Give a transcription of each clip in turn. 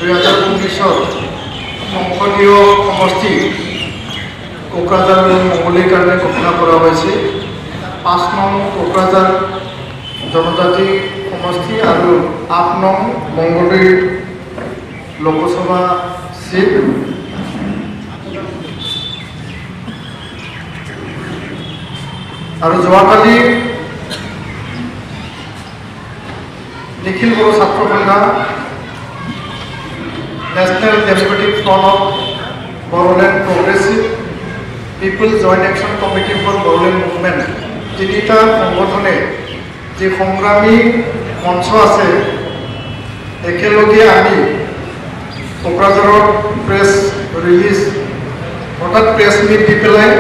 2019 সংসদীয় সমষ্টি কোকৰাঝাৰ মঙ্গলীৰ কাৰণে ঘোষণা কৰা হৈছে। 5 নং কোকৰাঝাৰ জনজাতি সমষ্টি আৰু 8 নং মঙ্গলীৰ লোকসভা সিট। আৰু যোৱাকালি নিখিল বড়ো ছাত্ৰ সন্থা national democratic front of Bodoland progressive people joint action committee for Bodoland movement তিনিটা সংগঠনে যি সংগ্ৰামী মঞ্চ আছে একেলগে আমি কোকৰাঝাৰত প্ৰেছ ৰিলিজ অৰ্থাৎ প্ৰেছ মিট দি পেলাই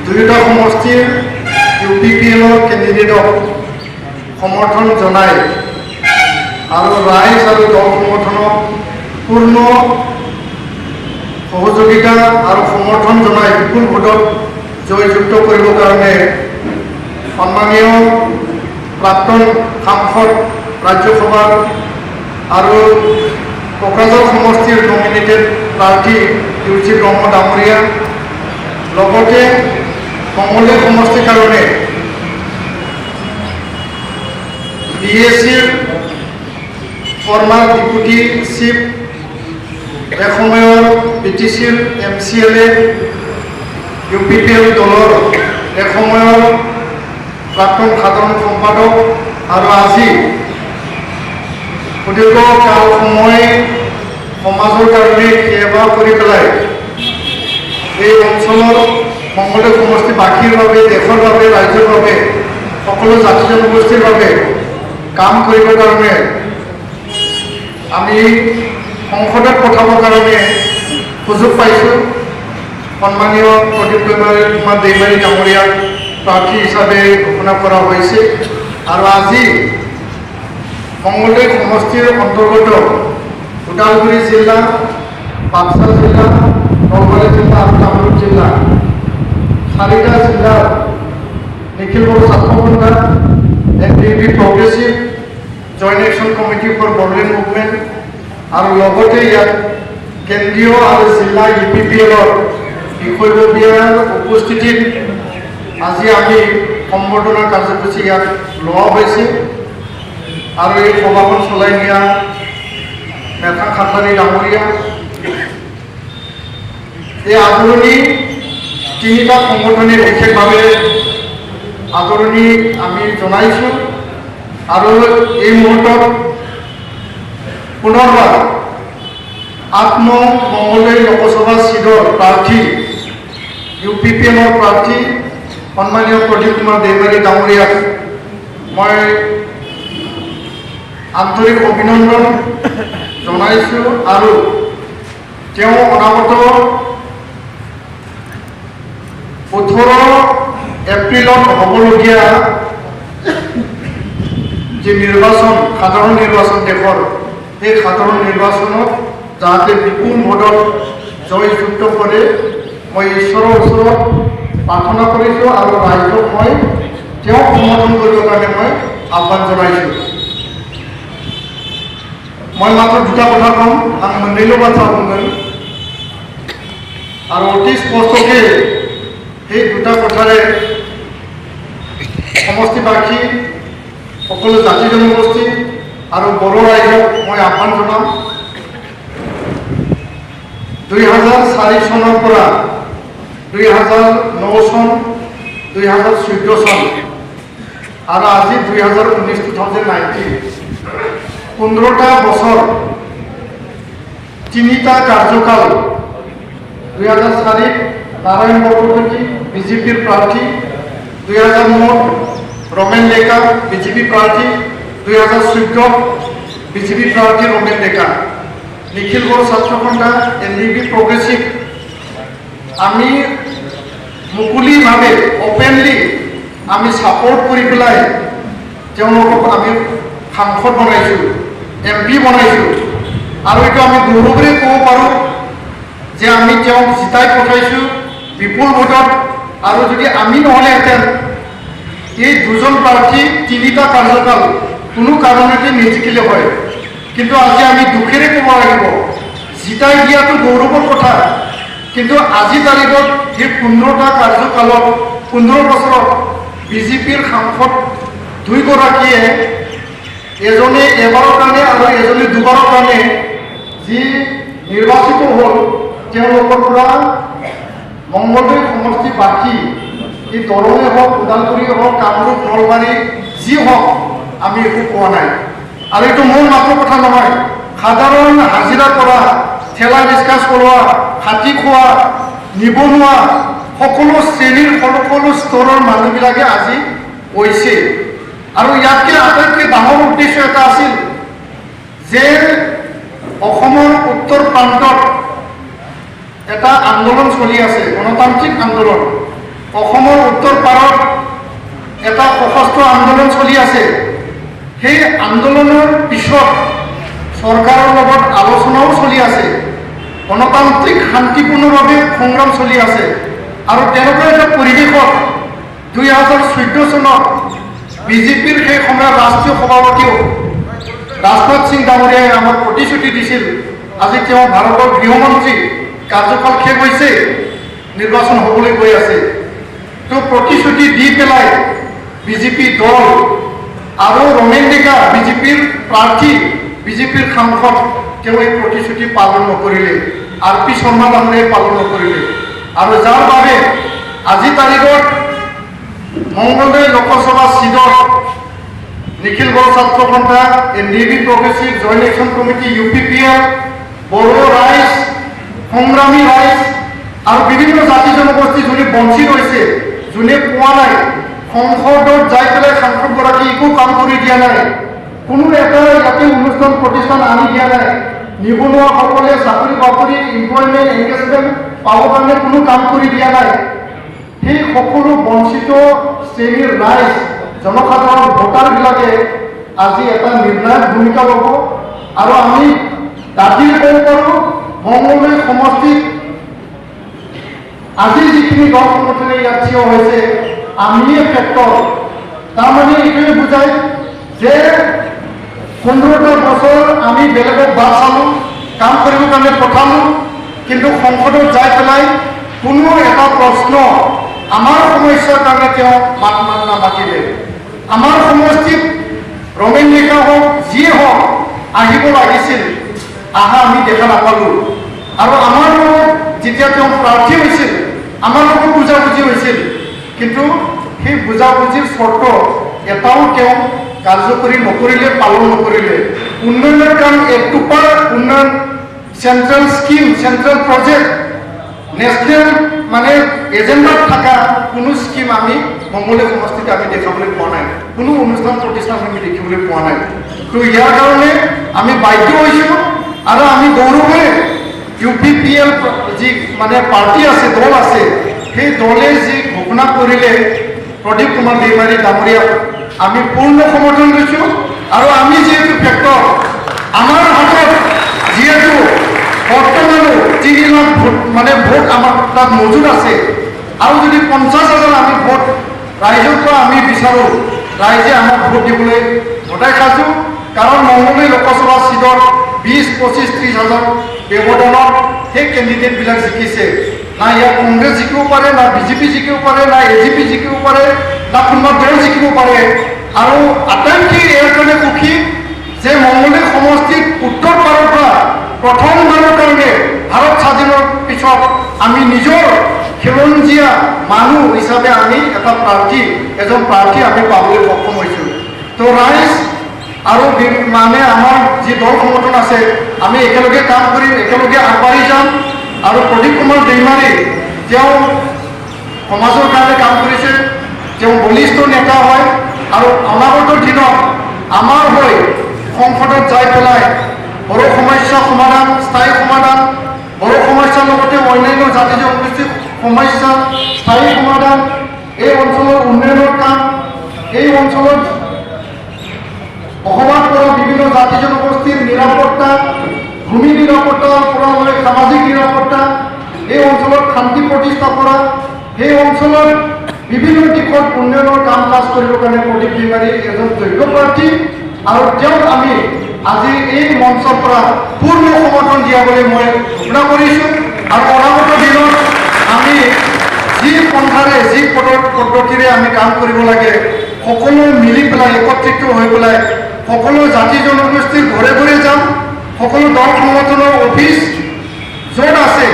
দুয়োটা সমষ্টিৰ UPPL কেণ্ডিডেটক সমৰ্থন জনাই আৰু ৰাইজ আৰু দল সংগঠনক পূৰ্ণ সহযোগিতা আৰু সমৰ্থন জনাই বিপুল ভোটত জয়যুক্ত কৰিবৰ কাৰণে সন্মানীয় প্ৰাক্তন সাংসদ ৰাজ্যসভাৰ আৰু কোকৰাঝাৰ সমষ্টিৰ নমিনেটেড প্ৰাৰ্থী UG ব্ৰহ্ম ডাঙৰীয়া লগতে মঙ্গলী সমষ্টিৰ কাৰণে BACৰ ফৰ্মাৰ ডেপুটি চিফ এসময়ৰ BTCৰ MCLA UPPL দলৰ এসময়ৰ প্ৰাক্তন সাধাৰণ সম্পাদক আৰু আজি সুদীৰ্ঘ কাল সময় সমাজৰ কাৰণে সেৱা কৰি পেলাই এই অঞ্চলৰ মঙ্গলী সমষ্টিবাসীৰ বাবে দেশৰ বাবে ৰাজ্যৰ বাবে সকলো জাতি জনগোষ্ঠীৰ বাবে কাম কৰিবৰ কাৰণে আমি সংসদত পঠাবৰ কাৰণে সুযোগ পাইছোঁ। সন্মানীয় প্ৰদীপ কুমাৰ দৈমাৰী ডাঙৰীয়াক প্ৰাৰ্থী হিচাপে ঘোষণা কৰা হৈছে আৰু আজি মঙ্গলী সমষ্টিৰ অন্তৰ্গত ওদালগুৰি জিলা, বাক্সা জিলা, নলবাৰী জিলা আৰু কামৰূপ জিলা 4টা জিলাৰ নিখিল বড়ো ছাত্ৰ সন্থা NDP progressive joint action committee for Bodoland movement আৰু লগতে ইয়াত কেন্দ্ৰীয় আৰু জিলা UPPLৰ বিষয়ববীয়াৰ উপস্থিতিত আজি আমি সম্বৰ্ধনা কাৰ্যসূচী ইয়াত লোৱা হৈছে আৰু এই সভাখন চলাই নিয়া মেথা খাটাৰী ডাঙৰীয়া এই আদৰণি তিনিটা সংগঠনে বিশেষভাৱে আদৰণি আমি জনাইছোঁ আৰু এই মুহূৰ্তত পুনৰবাৰ 8 নং মঙ্গলী লোকসভা সিটৰ প্ৰাৰ্থী UPPLৰ প্ৰাৰ্থী সন্মানীয় প্ৰদীপ কুমাৰ দৈমাৰী ডাঙৰীয়াক মই আন্তৰিক অভিনন্দন জনাইছোঁ আৰু তেওঁ অনাগত 18 এপ্ৰিলত হ'বলগীয়া যে নিৰ্বাচন সাধাৰণ নিৰ্বাচন দেশৰ এই সাধাৰণ নিৰ্বাচনত যাতে বিপুল ভোটত জয়যুক্ত কৰে মই ঈশ্বৰৰ ওচৰত প্ৰাৰ্থনা কৰিছোঁ আৰু ৰাইজক মই তেওঁক সমৰ্থন কৰিবৰ কাৰণে মই আহ্বান জনাইছোঁ। মই মাত্ৰ দুটা কথা ক'ম, आं मोननैल' बाथ्रा बुंगोन আৰু অতি স্পষ্টকৈ এই দুটা কথাৰে সমষ্টিবাসী সকলো জাতি জনগোষ্ঠী আৰু বড়ো ৰাইজক মই আহ্বান জনাম। 2004 চনৰ পৰা 2009 চন 2014 চন আৰু আজি 2019 15টা বছৰ 3টা কাৰ্যকাল 2004 নাৰায়ণ বৰপূজাৰী BJPৰ প্ৰাৰ্থী, 2009 ৰমেন ডেকা BJP প্ৰাৰ্থী, 2014 BJP প্ৰাৰ্থী ৰমেন ডেকা। নিখিল বড়ো ছাত্ৰ সন্থা NDP প্ৰগ্ৰেছিভ আমি মুকলিভাৱে অপেনলি আমি ছাপোৰ্ট কৰি পেলাই তেওঁলোকক আমি সাংসদ বনাইছোঁ, MP বনাইছোঁ আৰু এইটো আমি গৌৰৱেৰে ক'ব পাৰোঁ যে আমি তেওঁক জিতাই পঠাইছোঁ বিপুল ভোটত। আৰু যদি আমি নহ'লেহেঁতেন এই দুজন প্ৰাৰ্থী 3টা কাৰ্যকাল কোনো কাৰণতে নিজিকিলে হয়, কিন্তু আজি আমি দুখেৰে ক'ব লাগিব জিতাই দিয়াটো গৌৰৱৰ কথা, কিন্তু আজি তাৰিখত এই 15টা কাৰ্যকালত 15 বছৰত বিজেপিৰ সাংসদ দুইগৰাকীয়ে এজনে এবাৰৰ কাৰণে আৰু এজনে দুবাৰৰ কাৰণে যি নিৰ্বাচিত হ'ল তেওঁলোকৰ পৰা মংগলদৈ সমষ্টিবাসী এই দৰঙে হওক ওদালগুৰিয়ে হওক কামৰূপ নলবাৰী যি হওক আমি একো পোৱা নাই। আৰু এইটো মোৰ মাত্ৰ কথা নহয়, সাধাৰণ হাজিৰা কৰা, ঠেলা ৰিক্সা চলোৱা, হাতী খোৱা, নিবনুৱা সকলো শ্ৰেণীৰ সকলো স্তৰৰ মানুহবিলাকে আজি কৈছে। আৰু ইয়াতকৈ আটাইতকৈ ডাঙৰ উদ্দেশ্য এটা আছিল যে অসমৰ উত্তৰ প্ৰান্তত এটা আন্দোলন চলি আছে, গণতান্ত্ৰিক আন্দোলন। অসমৰ উত্তৰ পাৰত এটা সশস্ত্ৰ আন্দোলন চলি আছে। সেই আন্দোলনৰ পিছত চৰকাৰৰ লগত আলোচনাও চলি আছে, গণতান্ত্ৰিক শান্তিপূৰ্ণভাৱে সংগ্ৰাম চলি আছে। আৰু তেনেকুৱা এটা পৰিৱেশত 2014 চনত বিজেপিৰ সেই সময়ত ৰাষ্ট্ৰীয় সভাপতিও ৰাজনাথ সিং ডাঙৰীয়াই আমাক প্ৰতিশ্ৰুতি দিছিল, আজি তেওঁ ভাৰতৰ গৃহমন্ত্ৰী, কাৰ্যকাল শেষ হৈছে, নিৰ্বাচন হ'বলৈ গৈ আছে। তো প্ৰতিশ্ৰুতি দি পেলাই বিজেপি দল আৰু ৰমেন ডেকা বিজেপিৰ প্ৰাৰ্থী, বিজেপিৰ সাংসদ, তেওঁ এই প্ৰতিশ্ৰুতি পালন নকৰিলে, RP শৰ্মা ডাঙৰীয়াই পালন নকৰিলে। আৰু যাৰ বাবে আজি তাৰিখত মংগলদৈ লোকসভা চিটত নিখিল বড়ো ছাত্ৰ সন্থা, NDB progressive, joint action committee, UPPL, Bodo ৰাইজ, সংগ্ৰামী ৰাইজ আৰু বিভিন্ন জাতি জনগোষ্ঠী যোনে বঞ্চিত হৈছে, যোনে পোৱা নাই, সংসদত যাই পেলাই সাংসদগৰাকী একো কাম কৰি দিয়া নাই, কোনো এটা ইয়াতে অনুষ্ঠান প্ৰতিষ্ঠান আনি দিয়া নাই, নিবনুৱাসকলে চাকৰি বাকৰি এমপ্লয়মেণ্ট এংগেজমেণ্ট পাবৰ কাৰণে কোনো কাম কৰি দিয়া নাই। সেই সকলো বঞ্চিত শ্ৰেণীৰ ৰাইজ, জনসাধাৰণ ভোটাৰবিলাকে আজি এটা নিৰ্ণায়ক ভূমিকা ল'ব। আৰু আমি দাবী কৰিব পাৰোঁ মংগলদৈ সমষ্টিত আজি যিখিনি দল সংগঠনে ইয়াত থিয় হৈছে আমিয়ে ফেক্টৰ। তাৰমানে এইটোৱে বুজায় যে 15টা বছৰ আমি বেলেগক বাদ চালোঁ, কাম কৰিবৰ কাৰণে পঠালোঁ, কিন্তু সংসদত যাই পেলাই কোনো এটা প্ৰশ্ন আমাৰ সমস্যাৰ কাৰণে তেওঁ মাত নামাতিলে। আমাৰ সমষ্টিত ৰমেন ডেকা হওক যিয়ে হওক আহিব লাগিছিল, আহা আমি দেখা নাপালোঁ। আৰু আমাৰ লগত যেতিয়া তেওঁ প্ৰাৰ্থী হৈছিল আমাৰ লগত বুজাবুজি হৈছিল, কিন্তু সেই বুজাবুজিৰ চৰ্ত এটাও তেওঁ কাৰ্যকৰী নকৰিলে, পালন নকৰিলে। উন্নয়নৰ কাম একটোপাৰ উন্নয়ন, central scheme, central project, national মানে এজেণ্ডাত থকা কোনো স্কিম আমি মংগলদৈ সমষ্টিত আমি দেখাবলৈ পোৱা নাই, কোনো অনুষ্ঠান প্ৰতিষ্ঠান আমি দেখিবলৈ পোৱা নাই। তো ইয়াৰ কাৰণে আমি বাধ্য হৈছোঁ আৰু আমি গৌৰৱেৰে UPPL যি মানে পাৰ্টি আছে, দল আছে, সেই দলে যি ঘোষণা কৰিলে প্ৰদীপ কুমাৰ দৈমাৰী ডাঙৰীয়াক আমি পূৰ্ণ সমৰ্থন দিছোঁ। আৰু আমি যিহেতু ফেক্টৰ, আমাৰ হাতত যিহেতু বৰ্তমানো 3 লাখ ভোট মানে ভোট আমাৰ তাত মজুত আছে, আৰু যদি 50,000 আমি ভোট ৰাইজৰ পৰা আমি বিচাৰোঁ, ৰাইজে আমাক ভোট দিবলৈ গোটাই সাজু। কাৰণ মংগলদৈ লোকসভা চিটত 20, 25, 30,000 ব্যৱধানত সেই কেণ্ডিডেটবিলাক জিকিছে। না ইয়াত কংগ্ৰেছ জিকিব পাৰে, না BJP জিকিব পাৰে, না AGP জিকিব পাৰে, না কোনোবা দল জিকিব পাৰে। আৰু আটাইতকৈ ইয়াৰ কাৰণে সুখী যে মংগলদৈ সমষ্টিত উত্তৰ পাৰৰ পৰা প্ৰথমবাৰৰ কাৰণে ভাৰত স্বাধীনৰ পিছত আমি নিজৰ খিলঞ্জীয়া মানুহ হিচাপে আমি এটা প্ৰাৰ্থী, এজন প্ৰাৰ্থী আমি পাবলৈ সক্ষম হৈছোঁ। তো ৰাইজ আৰু মানে আমাৰ যি দল সংগঠন আছে আমি একেলগে কাম কৰিম, একেলগে আগবাঢ়ি যাম। আৰু প্ৰদীপ কুমাৰ দৈমাৰী তেওঁ সমাজৰ কাৰণে কাম কৰিছে, তেওঁ বলিষ্ঠ নেতা হয়। আৰু অনাগত দিনত আমাৰ হৈ সংসদত যাই পেলাই বড়ো সমস্যা সমাধান, স্থায়ী সমাধান, বড়ো সমস্যাৰ লগতে অন্যান্য জাতি জনগোষ্ঠীৰ সমস্যা স্থায়ী সমাধান, এই অঞ্চলৰ উন্নয়নৰ কাম, এই অঞ্চলত বসবাস কৰা বিভিন্ন জাতি জনগোষ্ঠীৰ নিৰাপত্তা, ভূমি নিৰাপত্তাৰ পৰা লৈ সামাজিক নিৰাপত্তা, এই অঞ্চলত শান্তি প্ৰতিষ্ঠা কৰা, সেই অঞ্চলত বিভিন্ন দিশত উন্নয়নৰ কাম কাজ কৰিবৰ কাৰণে প্ৰদীপ দৈমাৰী এজন যোগ্য প্ৰাৰ্থী। আৰু তেওঁক আমি আজি এই মঞ্চৰ পৰা পূৰ্ণ সমৰ্থন দিয়া বুলি মই ঘোষণা কৰিছোঁ। আৰু অনাগত দিনত আমি যি পন্থাৰে যি পদ্ধতিৰে আমি কাম কৰিব লাগে, সকলো মিলি পেলাই একত্ৰিত হৈ পেলাই সকলো জাতি জনগোষ্ঠীৰ ঘৰে ঘৰে যাম। সকলো দল সংগঠনৰ অফিচ য'ত আছে,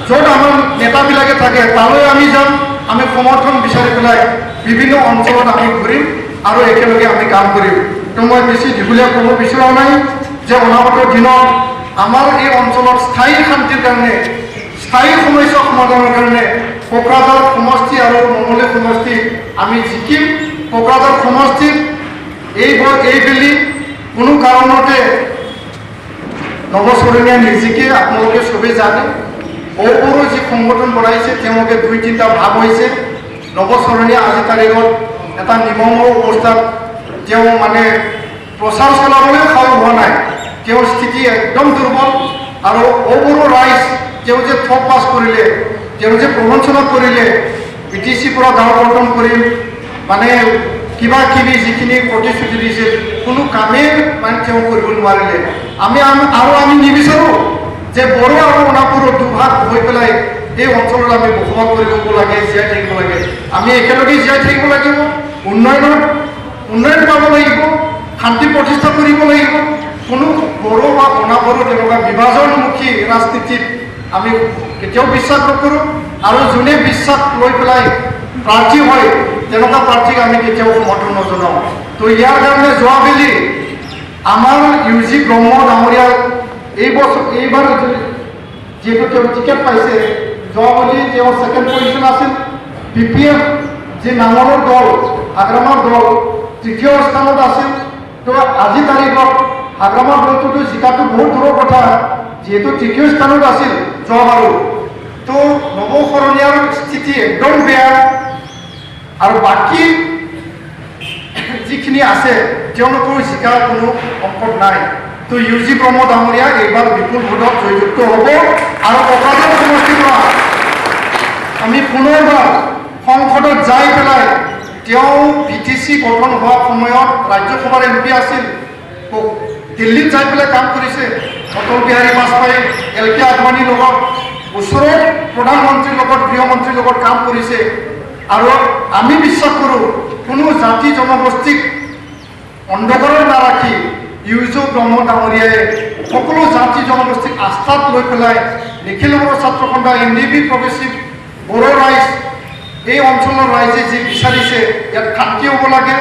য'ত আমাৰ নেতাবিলাকে থাকে, তালৈ আমি যাম। আমি সমৰ্থন বিচাৰি পেলাই বিভিন্ন অঞ্চলত আমি ঘূৰিম আৰু একেলগে আমি কাম কৰিম। তো মই বেছি দীঘলীয়া ক'ব বিচৰা নাই যে অনাগত দিনত আমাৰ এই অঞ্চলত স্থায়ী শান্তিৰ কাৰণে, স্থায়ী সমস্যা সমাধানৰ কাৰণে কোকৰাঝাৰ সমষ্টি আৰু মঙলদৈ সমষ্টি আমি জিকিম। কোকৰাঝাৰ সমষ্টিত এইবেলি কোনো কাৰণতে নৱচৰণীয়া নিজিকে, আপোনালোকে চবেই জানে। অপৰো যি সংগঠন বনাইছে তেওঁলোকে 2-3টা ভাগ হৈছে। নৱচৰণীয়া আজি তাৰিখত এটা নিৰ্মম অৱস্থাত তেওঁ মানে প্ৰচাৰ চলাবলৈ সাহস হোৱা নাই। তেওঁৰ স্থিতি একদম দুৰ্বল। আৰু অপৰো ৰাইজ তেওঁ যে থপ পাছ কৰিলে, তেওঁ যে প্ৰবঞ্চনা কৰিলে, BTC পৰা গাঁও গঠন কৰিম মানে কিবা কিবি যিখিনি প্ৰতিশ্ৰুতি দিছিল কোনো কামেই মানে তেওঁ কৰিব নোৱাৰিলে। আমি নিবিচাৰোঁ যে বড়ো আৰু অনাপুৰ দুভাগ হৈ পেলাই এই অঞ্চলত আমি বসবাস কৰিব লাগে, জীয়াই থাকিব লাগে। আমি একেলগে জীয়াই থাকিব লাগিব, উন্নয়ন পাব লাগিব, শান্তি প্ৰতিষ্ঠা কৰিব লাগিব। কোনো বড়ো বা অনাপুৰ তেনেকুৱা বিভাজনমুখী ৰাজনীতিত আমি কেতিয়াও বিশ্বাস নকৰোঁ। আৰু যোনে বিশ্বাস লৈ পেলাই প্ৰাৰ্থী হয় তেনেকুৱা প্ৰাৰ্থীক আমি কেতিয়াও সমৰ্থন নজনাওঁ। তো ইয়াৰ কাৰণে যোৱাবেলি আমাৰ UG ব্ৰহ্ম ডাঙৰীয়া এইবাৰ যিহেতু তেওঁ টিকেট পাইছে, যোৱাবেলি তেওঁ 2nd পজিশ্যন আছিল। PPF যি নাঙলৰ দল, হাগ্ৰামাৰ দল 3য় স্থানত আছিল। তো আজি তাৰিখত হাগ্ৰামাৰ দলটোতো জিকাটো বহুত দূৰৰ কথা, যিহেতু 3য় স্থানত আছিল যোৱাবাৰো। তো নৱশৰণীয়াৰ স্থিতি একদম বেয়া। আৰু বাকী যিখিনি আছে তেওঁলোকৰ জিকাৰ কোনো সংকট নাই। তো UG ব্ৰহ্ম ডাঙৰীয়া এইবাৰ বিপুল ভোটত জয়যুক্ত হ'ব। আৰু কোকৰাঝাৰ সমষ্টিৰ পৰা আমি পুনৰবাৰ সংসদত যাই পেলাই তেওঁ BTC গঠন হোৱাৰ সময়ত ৰাজ্যসভাৰ MP আছিল, দিল্লীত যাই পেলাই কাম কৰিছে। অটল বিহাৰী বাজপেয়ী, LK আদৱানীৰ লগত, ওচৰত প্ৰধানমন্ত্ৰীৰ লগত, গৃহমন্ত্ৰীৰ লগত কাম কৰিছে। আৰু আমি বিশ্বাস কৰোঁ কোনো জাতি জনগোষ্ঠীক অন্ধকাৰত নাৰাখি UG ব্ৰহ্ম ডাঙৰীয়াই সকলো জাতি জনগোষ্ঠীক আস্থাত লৈ পেলাই নিখিল বড়ো ছাত্ৰ সন্থা, NDP প্ৰগ্ৰেছিভ বড়ো ৰাইজ, এই অঞ্চলৰ ৰাইজে যি বিচাৰিছে ইয়াত শান্তি হ'ব লাগে,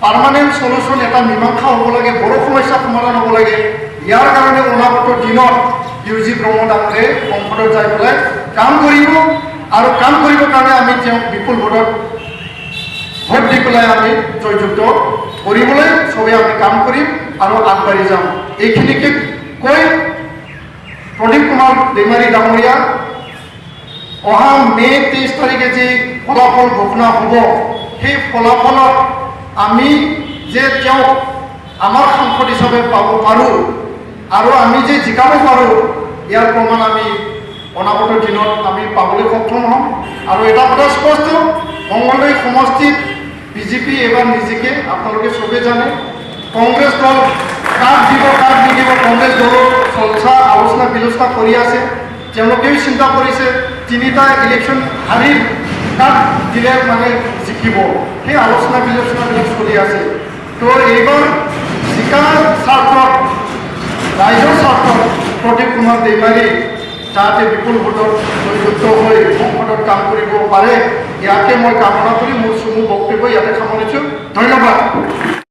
পাৰ্মানেণ্ট চলিউশ্যন এটা মীমাংসা হ'ব লাগে, বড়ো সমস্যা সমাধান হ'ব লাগে। ইয়াৰ কাৰণে অনাগত দিনত UG ব্ৰহ্ম ডাঙৰীয়াই সংসদত যাই পেলাই কাম কৰিব। আৰু কাম কৰিবৰ কাৰণে আমি তেওঁক বিপুল ভোট দি পেলাই আমি জয়যুক্ত কৰিবলৈ চবেই আমি কাম কৰিম আৰু আগবাঢ়ি যাম। এইখিনিকে কৈ প্ৰদীপ কুমাৰ দৈমাৰী ডাঙৰীয়া অহা মে' 23 তাৰিখে যি ফলাফল ঘোষণা হ'ব, সেই ফলাফলত আমি যে তেওঁক আমাৰ সাংসদ হিচাপে পাব পাৰোঁ আৰু আমি যে জিকাব পাৰোঁ, ইয়াৰ প্ৰমাণ আমি অনাগত দিনত আমি পাবলৈ সক্ষম হ'ম। আৰু এটা কথা স্পষ্ট, মঙলদৈ সমষ্টিত BJP এবাৰ নিজিকে, আপোনালোকে চবেই জানে। কংগ্ৰেছ দল কাক দিব কাক নিদিব কংগ্ৰেছ দলৰ চৰ্চা আলোচনা বিলোচনা কৰি আছে। তেওঁলোকেও চিন্তা কৰিছে 3টা ইলেকশ্যন হাৰি কাক দিলে মানে জিকিব, সেই আলোচনা বিলোচনাবিলাক চলি আছে। তো এইবাৰ জিকাৰ স্বাৰ্থত, ৰাইজৰ স্বাৰ্থত প্ৰদীপ কুমাৰ দৈমাৰী যাতে বিপুল ভোটত জয়যুক্ত হৈ সংসদত কাম কৰিব পাৰে, ইয়াকে মই কামনা কৰি মোৰ বক্তব্য ইয়াতে সামৰিছোঁ। ধন্যবাদ।